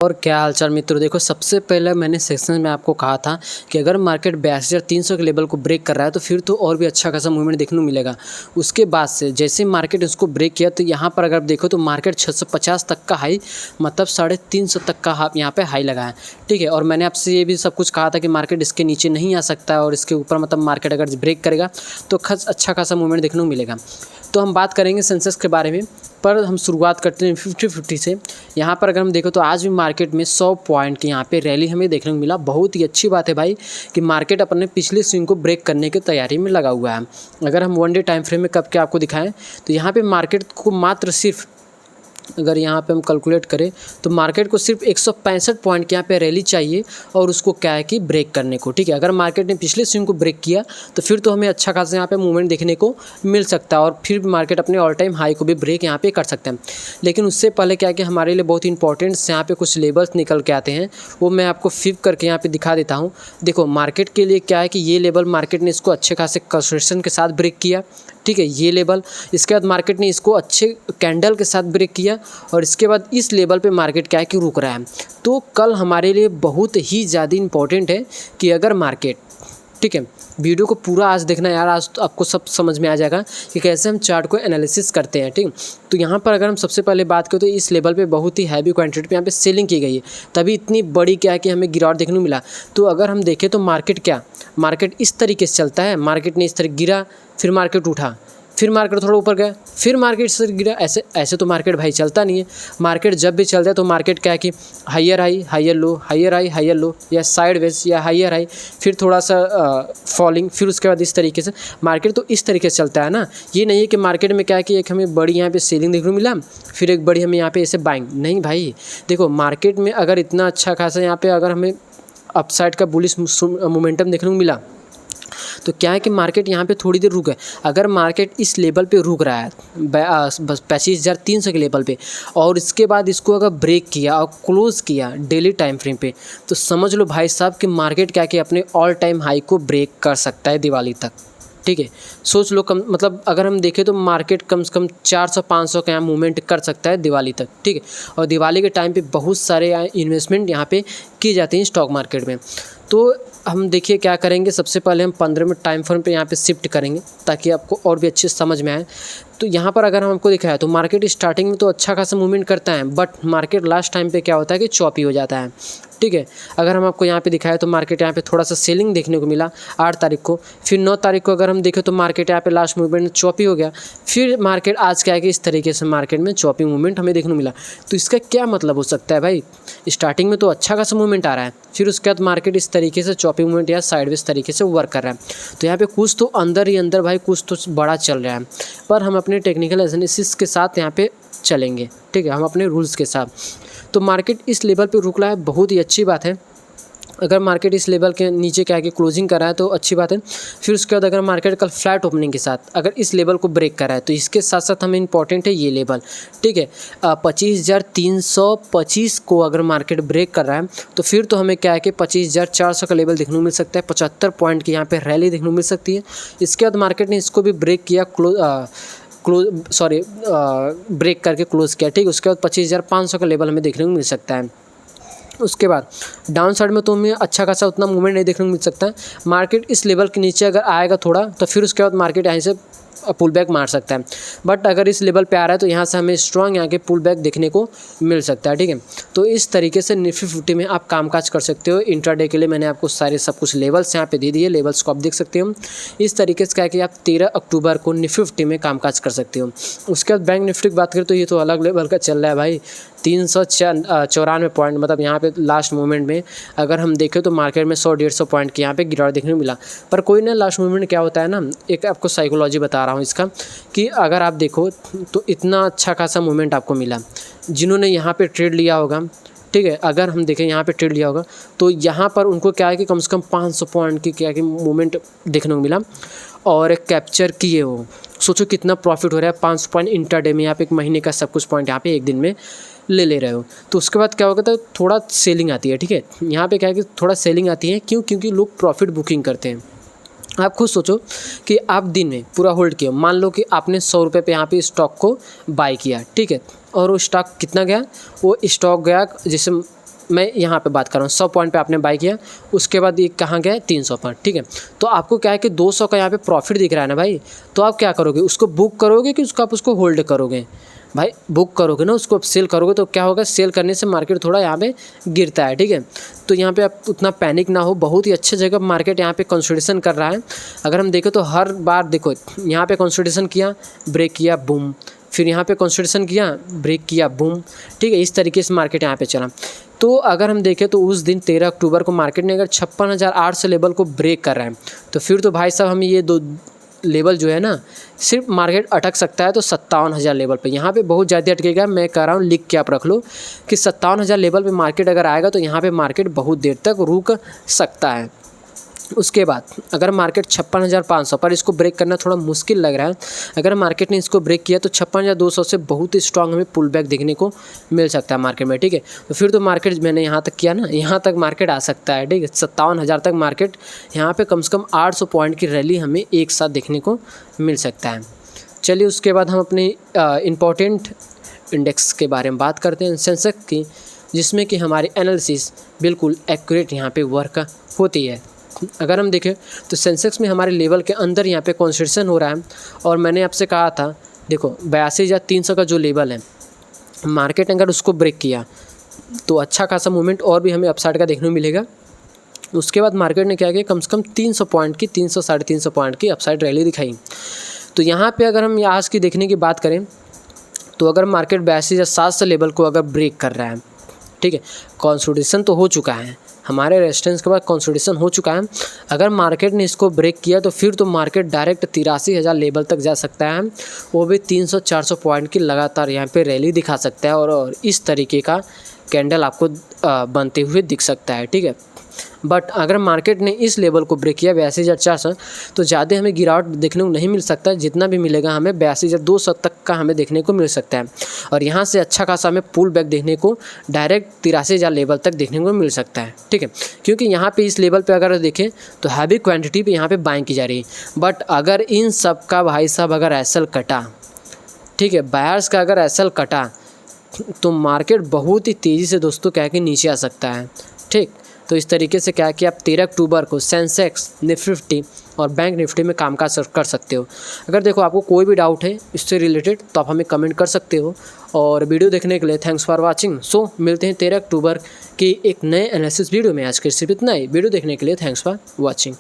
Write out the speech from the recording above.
और क्या हालचाल मित्रों। देखो, सबसे पहले मैंने सेक्शन में आपको कहा था कि अगर मार्केट 82,300 के लेवल को ब्रेक कर रहा है तो फिर तो और भी अच्छा खासा मूवमेंट देखने को मिलेगा। उसके बाद से जैसे मार्केट उसको ब्रेक किया तो यहाँ पर अगर आप देखो तो मार्केट 650 तक का हाई, मतलब 350 तक का यहाँ पे हाई लगा है। ठीक है, और मैंने आपसे ये भी सब कुछ कहा था कि मार्केट इसके नीचे नहीं आ सकता है और इसके ऊपर मतलब मार्केट अगर ब्रेक करेगा तो अच्छा खासा मूवमेंट देखने को मिलेगा। तो हम बात करेंगे सेंसेक्स के बारे में, पर हम शुरुआत करते हैं 50 से। यहाँ पर अगर हम देखें तो आज भी मार्केट में 100 पॉइंट की यहाँ पे रैली हमें देखने को मिला। बहुत ही अच्छी बात है भाई कि मार्केट अपने पिछले स्विंग को ब्रेक करने की तैयारी में लगा हुआ है। अगर हम 1 डे टाइम फ्रेम में कब के आपको दिखाएं तो यहाँ पे मार्केट को मात्र सिर्फ, अगर यहाँ पे हम कैलकुलेट करें तो मार्केट को सिर्फ 165 पॉइंट के यहाँ पे रैली चाहिए और उसको क्या है कि ब्रेक करने को। ठीक है, अगर मार्केट ने पिछले स्विंग को ब्रेक किया तो फिर तो हमें अच्छा खासा यहाँ पे मूवमेंट देखने को मिल सकता है और फिर भी मार्केट अपने ऑल टाइम हाई को भी ब्रेक यहाँ पे कर सकते हैं। लेकिन उससे पहले क्या है कि हमारे लिए बहुत इंपॉर्टेंट यहाँ पे कुछ लेवल्स निकल के आते हैं, वो मैं आपको फिप करके यहाँ पे दिखा देता हूँ। देखो, मार्केट के लिए क्या है कि ये लेवल मार्केट ने इसको अच्छे खासे कंसोलिडेशन के साथ ब्रेक किया। ठीक है, ये लेवल, इसके बाद मार्केट ने इसको अच्छे कैंडल के साथ ब्रेक किया और इसके बाद इस लेवल पे मार्केट क्या है कि रुक रहा है। तो कल हमारे लिए बहुत ही ज़्यादा इंपॉर्टेंट है कि अगर मार्केट, ठीक है, वीडियो को पूरा आज देखना यार, आज तो आपको सब समझ में आ जाएगा कि कैसे हम चार्ट को एनालिसिस करते हैं। ठीक, तो यहाँ पर अगर हम सबसे पहले बात करें तो इस लेवल पे बहुत ही हैवी क्वांटिटी पे यहाँ पे सेलिंग की गई है, तभी इतनी बड़ी क्या है कि हमें गिरावट देखने को मिला। तो अगर हम देखें तो मार्केट इस तरीके से चलता है, मार्केट ने इस तरह गिरा, फिर मार्केट उठा, फिर मार्केट थोड़ा ऊपर गया, फिर मार्केट से गिरा। ऐसे तो मार्केट भाई चलता नहीं है। मार्केट जब भी चलता है तो मार्केट क्या है कि higher high higher low, higher high higher low, या साइडवेज या हायर हाई, फिर थोड़ा सा फॉलिंग, फिर उसके बाद इस तरीके से मार्केट तो इस तरीके से चलता है ना। ये नहीं है कि मार्केट में क्या है कि एक हमें बड़ी यहाँ पे सेलिंग देखने को मिला, फिर एक बड़ी हमें यहाँ पे ऐसे बाइंग, नहीं भाई। देखो, मार्केट में अगर इतना अच्छा खासा यहाँ पे अगर हमें अपसाइड का बुलिश मोमेंटम देखने को मिला तो क्या है कि मार्केट यहाँ पे थोड़ी देर रुक है। अगर मार्केट इस लेवल पे रुक रहा है बस 85,300 के लेवल पे, और इसके बाद इसको अगर ब्रेक किया और क्लोज़ किया डेली टाइम फ्रेम पे, तो समझ लो भाई साहब कि मार्केट क्या कि अपने ऑल टाइम हाई को ब्रेक कर सकता है दिवाली तक। ठीक है, सोच लो, कम मतलब अगर हम देखें तो मार्केट कम से कम 400-500 का यहाँ मूवमेंट कर सकता है दिवाली तक। ठीक है, और दिवाली के टाइम पे बहुत सारे इन्वेस्टमेंट यहाँ पे किए जाते हैं स्टॉक मार्केट में। तो हम देखिए क्या करेंगे, सबसे पहले हम 15 मिनट टाइम फ्रेम पे यहाँ पे शिफ्ट करेंगे ताकि आपको और भी अच्छे समझ में आए। तो यहाँ पर अगर हम आपको दिखाया तो मार्केट स्टार्टिंग में तो अच्छा खासा मूवमेंट करता है, बट मार्केट लास्ट टाइम पे क्या होता है कि चॉपी हो जाता है। ठीक है, अगर हम आपको यहाँ पे दिखाया तो मार्केट यहाँ पे थोड़ा सा सेलिंग देखने को मिला 8 तारीख को, फिर 9 तारीख को अगर हम देखें तो मार्केट यहाँ पे लास्ट मूवमेंट में चॉपी हो गया, फिर मार्केट आज क्या है कि इस तरीके से मार्केट में चॉपी मूवमेंट हमें देखने को मिला। तो इसका क्या मतलब हो सकता है भाई, स्टार्टिंग में तो अच्छा खासा मूवमेंट आ रहा है, फिर उसके बाद मार्केट इस तरीके से चॉपी मूवमेंट या साइडवेज तरीके से वर्क कर रहा है। तो यहाँ पे कुछ तो अंदर ही अंदर भाई कुछ तो बड़ा चल रहा है, पर हम अपने टेक्निकल एनालिसिस के साथ यहाँ पे चलेंगे। ठीक है, हम अपने रूल्स के साथ। तो मार्केट इस लेवल पे रुक रहा है, बहुत ही अच्छी बात है। अगर मार्केट इस लेवल के नीचे क्या है कि क्लोजिंग कर रहा है तो अच्छी बात है। फिर उसके बाद अगर मार्केट कल फ्लैट ओपनिंग के साथ अगर इस लेवल को ब्रेक कर रहा है तो इसके साथ साथ हमें इंपॉर्टेंट है ये लेवल। ठीक है, 25,325 को अगर मार्केट ब्रेक कर रहा है तो फिर तो हमें क्या है कि 25,400 का लेवल देखने को मिल सकता है। 75 पॉइंट की यहाँ पे रैली देखने को मिल सकती है। इसके बाद मार्केट ने इसको भी ब्रेक किया, ब्रेक करके क्लोज किया। ठीक है, उसके बाद 25,500 का लेवल हमें देखने को मिल सकता है। उसके बाद डाउन साइड में तो हमें अच्छा खासा उतना मूवमेंट नहीं देखने को मिल सकता है। मार्केट इस लेवल के नीचे अगर आएगा थोड़ा तो फिर उसके बाद मार्केट यहाँ से पुल बैक मार सकता है, बट अगर इस लेवल पे आ रहा है तो यहाँ से हमें स्ट्रॉन्ग यहाँ के पुल बैक देखने को मिल सकता है। ठीक है, तो इस तरीके से निफ्टी 50 में आप कामकाज कर सकते हो। इंट्राडे के लिए मैंने आपको सारे सब कुछ लेवल्स यहाँ पे दे दिए, लेवल्स को आप देख सकते हो। इस तरीके से क्या है कि आप 13 अक्टूबर को निफ्टी 50 में कामकाज कर सकते हो। उसके बाद बैंक निफ्टी की बात करें तो ये तो अलग लेवल का चल रहा है भाई, 394 पॉइंट, मतलब यहाँ पे लास्ट मोमेंट में अगर हम देखें तो मार्केट में 100-150 पॉइंट की यहाँ पे गिरावट देखने को मिला। पर कोई ना, लास्ट मोमेंट क्या होता है ना, एक आपको साइकोलॉजी बता रहा हूँ इसका, कि अगर आप देखो तो इतना अच्छा खासा मूवमेंट आपको मिला, जिन्होंने यहाँ पे ट्रेड लिया होगा, ठीक है, अगर हम देखें यहाँ पे ट्रेड लिया होगा तो यहाँ पर उनको क्या है कि कम से कम 500 पॉइंट की क्या कि मूवमेंट देखने को मिला और कैप्चर किए हो। सोचो कितना प्रॉफिट हो रहा है, 500 पॉइंट इंट्राडे में, आप एक महीने का सब कुछ पॉइंट यहाँ पे एक दिन में ले रहे हो। तो उसके बाद क्या होगा, तो थोड़ा सेलिंग आती है। ठीक है, यहाँ पे क्या है कि थोड़ा सेलिंग आती है, क्योंकि लोग प्रॉफिट बुकिंग करते हैं। आप खुद सोचो कि आप दिन में पूरा होल्ड किया, मान लो कि आपने 100 रुपये पे यहाँ पे स्टॉक को बाय किया, ठीक है, और वो स्टॉक कितना गया, वो स्टॉक गया जैसे मैं यहाँ पे बात कर रहा हूँ 100 पॉइंट पे आपने बाई किया, उसके बाद ये कहाँ गया 300 पॉइंट, ठीक है। तो आपको क्या है कि 200 का यहाँ पे प्रॉफिट दिख रहा है ना भाई, तो आप क्या करोगे, उसको बुक करोगे कि उसको आप उसको होल्ड करोगे? भाई बुक करोगे ना, उसको आप सेल करोगे तो क्या होगा, सेल करने से मार्केट थोड़ा यहाँ पे गिरता है, ठीक है। तो यहाँ पे आप उतना पैनिक ना हो, बहुत ही अच्छे जगह मार्केट यहाँ पे कंसोलिडेशन कर रहा है। अगर हम देखें तो हर बार देखो यहाँ पे कंसोलिडेशन किया, ब्रेक किया, बूम, फिर यहाँ पे कंसोलिडेशन किया, ब्रेक किया, बूम, ठीक है। इस तरीके से मार्केट यहाँ पे चला। तो अगर हम देखें तो उस दिन 13 अक्टूबर को मार्केट ने अगर 56,800 लेवल को ब्रेक कर रहा है, तो फिर तो भाई साहब हमें ये दो लेवल जो है ना, सिर्फ मार्केट अटक सकता है तो 57,000 लेवल पे। यहाँ पे बहुत ज़्यादा अटकेगा, मैं कह रहा हूँ लिख के आप रख लो कि 57,000 लेवल पे मार्केट अगर आएगा तो यहाँ पे मार्केट बहुत देर तक रुक सकता है। उसके बाद अगर मार्केट 56,500 पर इसको ब्रेक करना थोड़ा मुश्किल लग रहा है। अगर मार्केट ने इसको ब्रेक किया तो 56,200 से बहुत ही स्ट्रांग हमें पुल बैक देखने को मिल सकता है मार्केट में, ठीक है। तो फिर तो मार्केट मैंने यहाँ तक किया ना, यहाँ तक मार्केट आ सकता है, ठीक है। 57,000 तक मार्केट, यहाँ पे कम से कम 800 पॉइंट की रैली हमें एक साथ देखने को मिल सकता है। चलिए उसके बाद हम अपने इम्पोर्टेंट इंडेक्स के बारे में बात करते हैं, सेंसेक्स की, जिसमें कि हमारी एनालिसिस बिल्कुल एक्यूरेट यहाँ पे वर्क होती है। अगर हम देखें तो सेंसेक्स में हमारे लेवल के अंदर यहाँ पे कंसोलिडेशन हो रहा है, और मैंने आपसे कहा था देखो 82,300 का जो लेवल है, मार्केट अगर उसको ब्रेक किया तो अच्छा खासा मूवमेंट और भी हमें अपसाइड का देखने को मिलेगा। उसके बाद मार्केट ने क्या किया, कम से कम 300 पॉइंट की, 300 साढ़े 300 पॉइंट की अपसाइड रैली दिखाई। तो यहाँ पे अगर हम आज की देखने की बात करें तो अगर मार्केट 82,700 लेवल को अगर ब्रेक कर रहा है, ठीक है, कंसोलिडेशन तो हो चुका है, हमारे रेजिस्टेंस के बाद कंसोलिडेशन हो चुका है। अगर मार्केट ने इसको ब्रेक किया तो फिर तो मार्केट डायरेक्ट 83,000 लेवल तक जा सकता है, वो भी 300-400 पॉइंट की लगातार यहाँ पे रैली दिखा सकता है, और इस तरीके का कैंडल आपको बनते हुए दिख सकता है, ठीक है। बट अगर मार्केट ने इस लेवल को ब्रेक किया 82,400, तो ज़्यादा हमें गिरावट देखने को नहीं मिल सकता, जितना भी मिलेगा हमें 82,200 तक का हमें देखने को मिल सकता है। और यहाँ से अच्छा खासा हमें पुल बैक देखने को डायरेक्ट 83,000 लेवल तक देखने को मिल सकता है, ठीक है। क्योंकि यहाँ पे इस लेवल पे अगर देखें तो हैवी क्वांटिटी पे यहाँ पे बाइंग की जा रही है। बट अगर इन सब का भाई साहब अगर एसएल कटा, ठीक है, बायर्स का अगर एसएल कटा, तो मार्केट बहुत ही तेज़ी से दोस्तों क्या कि नीचे आ सकता है, ठीक। तो इस तरीके से क्या कि आप 13 अक्टूबर को सेंसेक्स, निफ्टी और बैंक निफ्टी में कामकाज कर सकते हो। अगर देखो आपको कोई भी डाउट है इससे रिलेटेड तो आप हमें कमेंट कर सकते हो। और वीडियो देखने के लिए थैंक्स फॉर वाचिंग। सो मिलते हैं 13 अक्टूबर की एक नए एनालिसिस वीडियो में। आज के सिर्फ इतना ही। वीडियो देखने के लिए थैंक्स फॉर वाचिंग।